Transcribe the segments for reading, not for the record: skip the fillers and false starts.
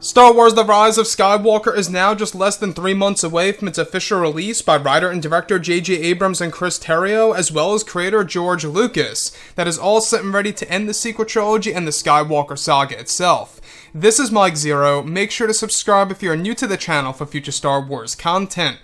Star Wars The Rise of Skywalker is now just less than 3 months away from its official release by writer and director J.J. Abrams and Chris Terrio, as well as creator George Lucas, that is all set and ready to end the sequel trilogy and the Skywalker saga itself. This is Mike Zero. Make sure to subscribe if you are new to the channel for future Star Wars content.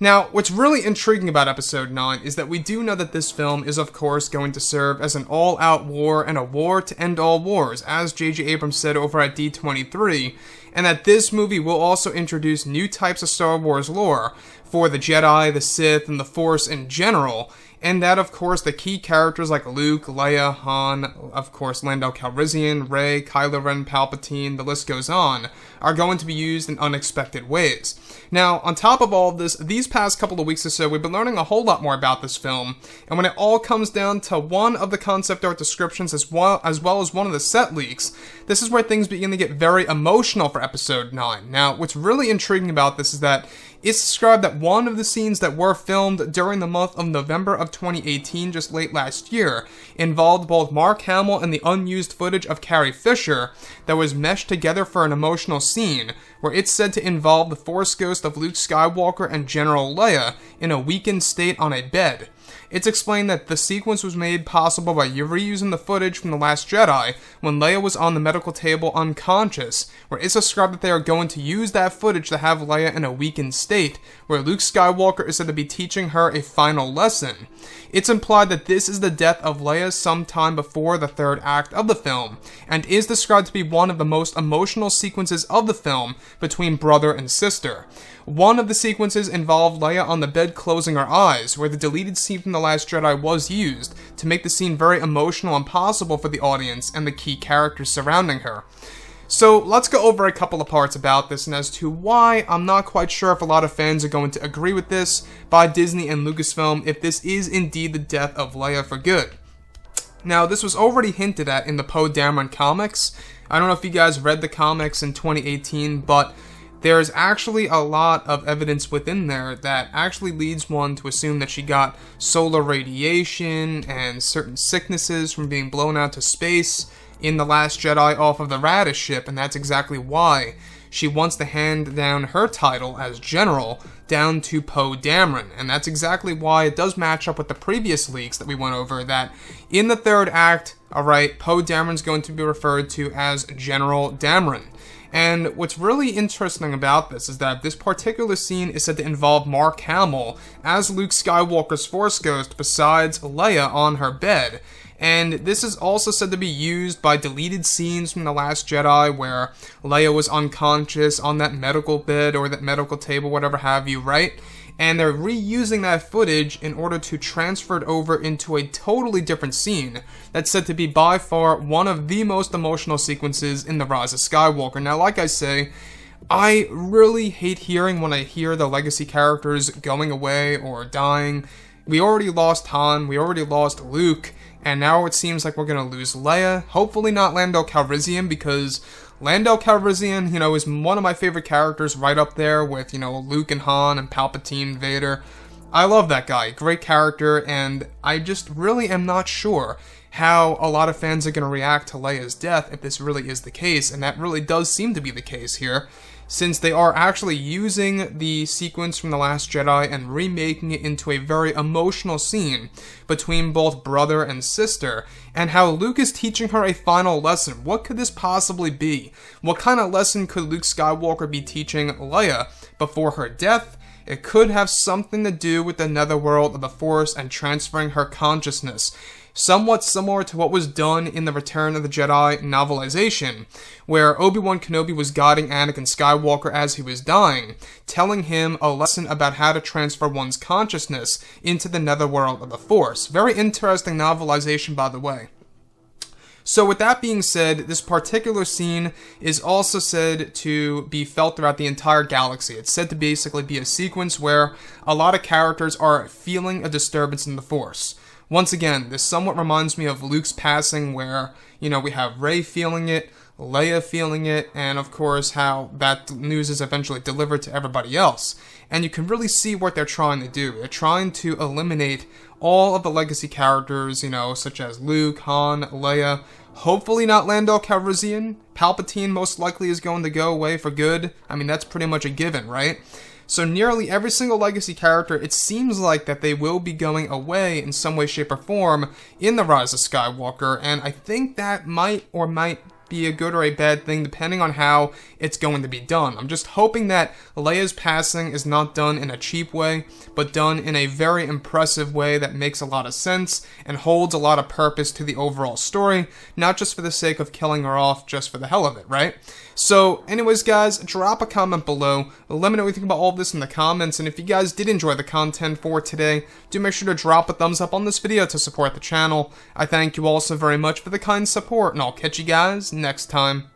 Now, what's really intriguing about Episode 9 is that we do know that this film is of course going to serve as an all-out war and a war to end all wars, as J.J. Abrams said over at D23, and that this movie will also introduce new types of Star Wars lore for the Jedi, the Sith, and the Force in general, and that of course the key characters like Luke, Leia, Han, of course Lando Calrissian, Rey, Kylo Ren, Palpatine, the list goes on, are going to be used in unexpected ways. Now, on top of all of this, these past couple of weeks or so, we've been learning a whole lot more about this film, and when it all comes down to one of the concept art descriptions as well as one of the set leaks, this is where things begin to get very emotional for Episode 9. Now, what's really intriguing about this is that it's described that one of the scenes that were filmed during the month of November of 2018, just late last year, involved both Mark Hamill and the unused footage of Carrie Fisher that was meshed together for an emotional scene, where it's said to involve the Force ghost of Luke Skywalker and General Leia in a weakened state on a bed. It's explained that the sequence was made possible by reusing the footage from The Last Jedi when Leia was on the medical table unconscious, where it's described that they are going to use that footage to have Leia in a weakened state, where Luke Skywalker is said to be teaching her a final lesson. It's implied that this is the death of Leia sometime before the third act of the film, and is described to be one of the most emotional sequences of the film between brother and sister. One of the sequences involved Leia on the bed closing her eyes, where the deleted scene from The Last Jedi was used to make the scene very emotional and possible for the audience and the key characters surrounding her. So let's go over a couple of parts about this and as to why I'm not quite sure if a lot of fans are going to agree with this by Disney and Lucasfilm if this is indeed the death of Leia for good. Now, this was already hinted at in the Poe Dameron comics. I don't know if you guys read the comics in 2018, but there's actually a lot of evidence within there that actually leads one to assume that she got solar radiation and certain sicknesses from being blown out to space in The Last Jedi off of the Radish ship, and that's exactly why she wants to hand down her title as General down to Poe Dameron, and that's exactly why it does match up with the previous leaks that we went over, that in the third act, alright, Poe Dameron's going to be referred to as General Dameron. And what's really interesting about this is that this particular scene is said to involve Mark Hamill as Luke Skywalker's Force ghost besides Leia on her bed. And this is also said to be used by deleted scenes from The Last Jedi where Leia was unconscious on that medical bed or that medical table, whatever have you, right? And they're reusing that footage in order to transfer it over into a totally different scene that's said to be by far one of the most emotional sequences in The Rise of Skywalker. Now, like I say, I really hate hearing when I hear the legacy characters going away or dying. We already lost Han, we already lost Luke, and now it seems like we're going to lose Leia. Hopefully not Lando Calrissian, because Lando Calrissian, is one of my favorite characters, right up there with, Luke and Han and Palpatine, Vader. I love that guy, great character, and I just really am not sure how a lot of fans are going to react to Leia's death if this really is the case, and that really does seem to be the case here, since they are actually using the sequence from The Last Jedi and remaking it into a very emotional scene between both brother and sister, and how Luke is teaching her a final lesson. What could this possibly be? What kind of lesson could Luke Skywalker be teaching Leia before her death? It could have something to do with the netherworld of the Force and transferring her consciousness, somewhat similar to what was done in the Return of the Jedi novelization, where Obi-Wan Kenobi was guiding Anakin Skywalker as he was dying, telling him a lesson about how to transfer one's consciousness into the netherworld of the Force. Very interesting novelization, by the way. So with that being said, this particular scene is also said to be felt throughout the entire galaxy. It's said to basically be a sequence where a lot of characters are feeling a disturbance in the Force. Once again, this somewhat reminds me of Luke's passing where, we have Rey feeling it, Leia feeling it, and of course how that news is eventually delivered to everybody else. And you can really see what they're trying to do. They're trying to eliminate all of the legacy characters, such as Luke, Han, Leia, Hopefully not Lando Calrissian. Palpatine most likely is going to go away for good. I mean, that's pretty much a given, right? So nearly every single legacy character, it seems like that they will be going away in some way, shape, or form in The Rise of Skywalker, and I think that might be a good or a bad thing depending on how it's going to be done. I'm just hoping that Leia's passing is not done in a cheap way, but done in a very impressive way that makes a lot of sense and holds a lot of purpose to the overall story, not just for the sake of killing her off just for the hell of it, right? So anyways guys, drop a comment below, let me know what you think about all of this in the comments, and if you guys did enjoy the content for today, do make sure to drop a thumbs up on this video to support the channel. I thank you all so very much for the kind support, and I'll catch you guys next time.